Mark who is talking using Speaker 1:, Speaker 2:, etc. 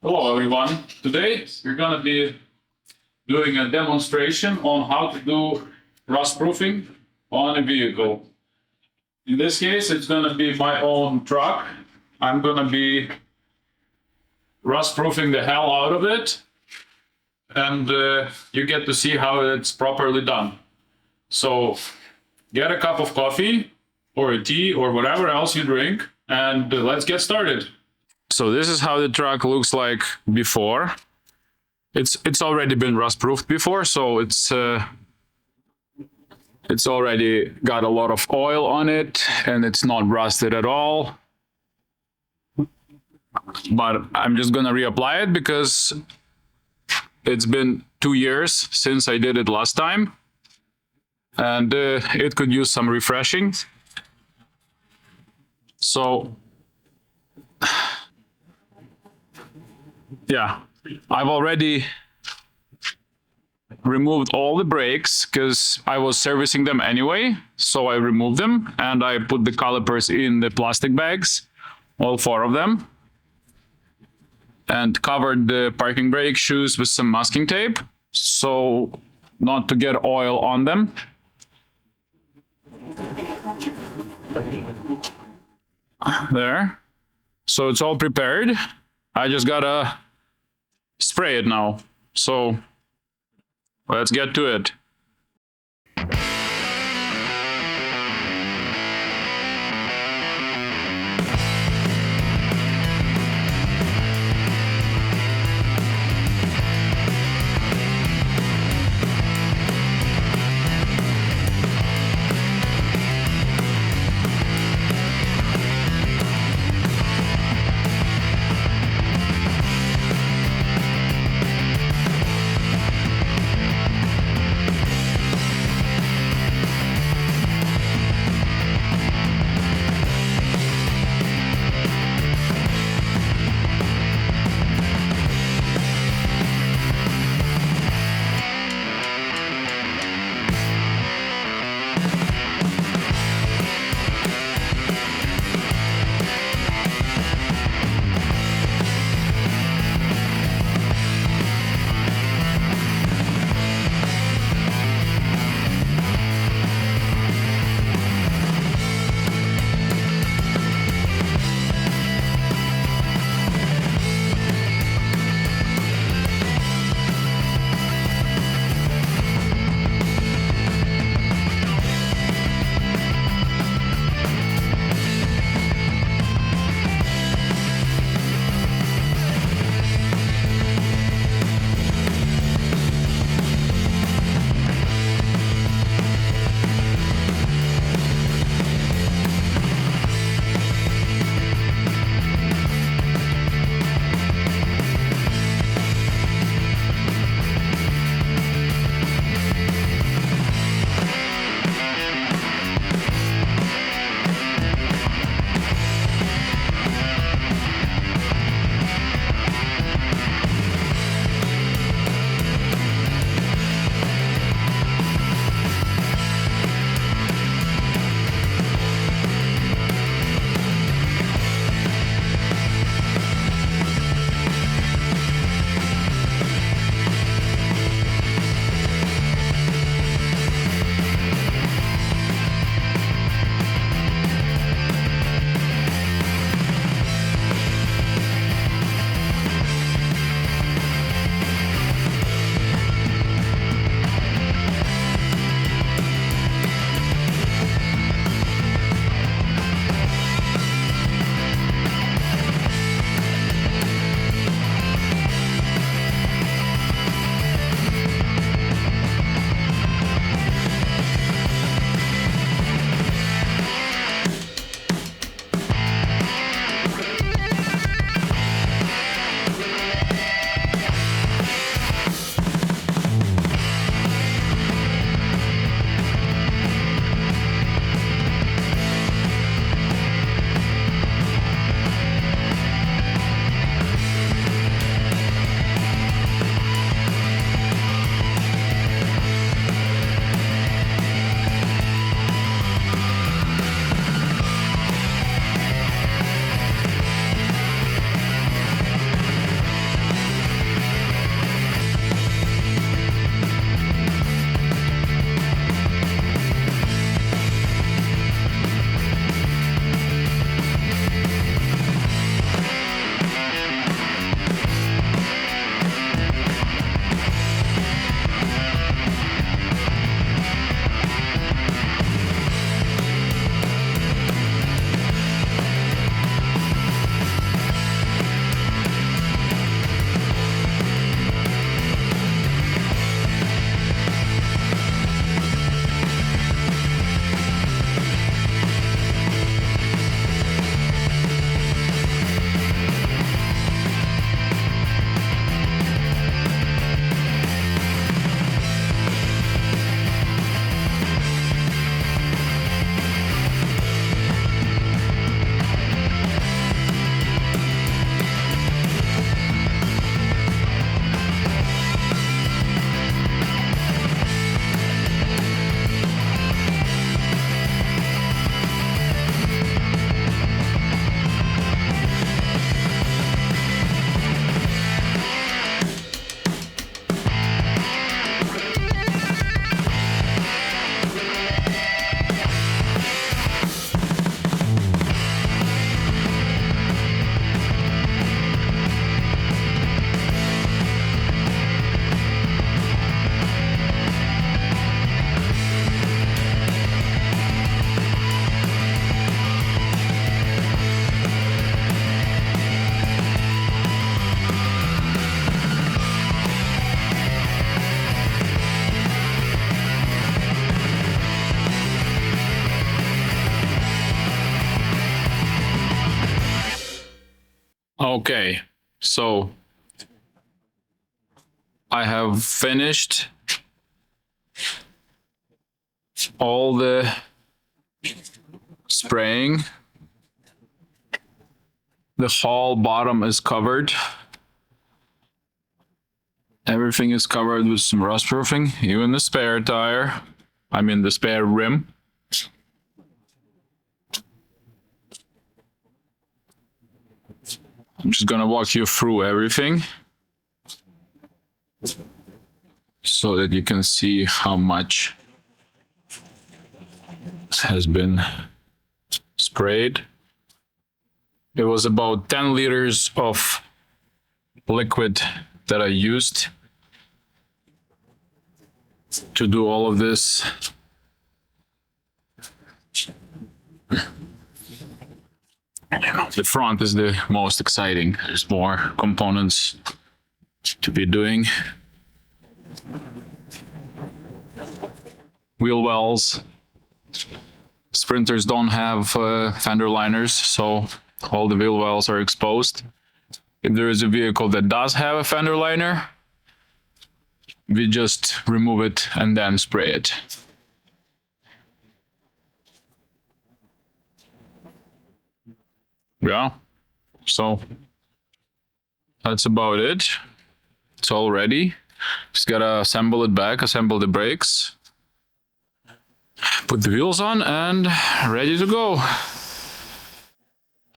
Speaker 1: Hello everyone. Today we're going to be doing a demonstration on how to do rust proofing on a vehicle. In this case, it's going to be my own truck. I'm going to be rust proofing the hell out of it, and you get to see how it's properly done. So get a cup of coffee or a tea or whatever else you drink, and let's get started. So this is how the truck looks like before. It's already been rust proofed before, so it's already got a lot of oil on it and it's not rusted at all. But I'm just gonna reapply it because it's been 2 years since I did it last time, and it could use some refreshing. So yeah, I've already removed all the brakes because I was servicing them anyway. So I removed them and I put the calipers in the plastic bags, all 4 of them, and covered the parking brake shoes with some masking tape so not to get oil on them. There. So it's all prepared. I just gotta spray it now. So let's get to it. Okay, so I have finished all the spraying. The whole bottom is covered. Everything is covered with some rustproofing, even the spare tire. I mean the spare rim. I'm just gonna walk you through everything so that you can see how much has been sprayed. It was about 10 liters of liquid that I used to do all of this. The front is the most exciting. There's more components to be doing. Wheel wells. Sprinters don't have fender liners, so all the wheel wells are exposed. If there is a vehicle that does have a fender liner, we just remove it and then spray it. Yeah, so that's about it. It's all ready. Just gotta assemble it back, assemble the brakes, put the wheels on, and ready to go.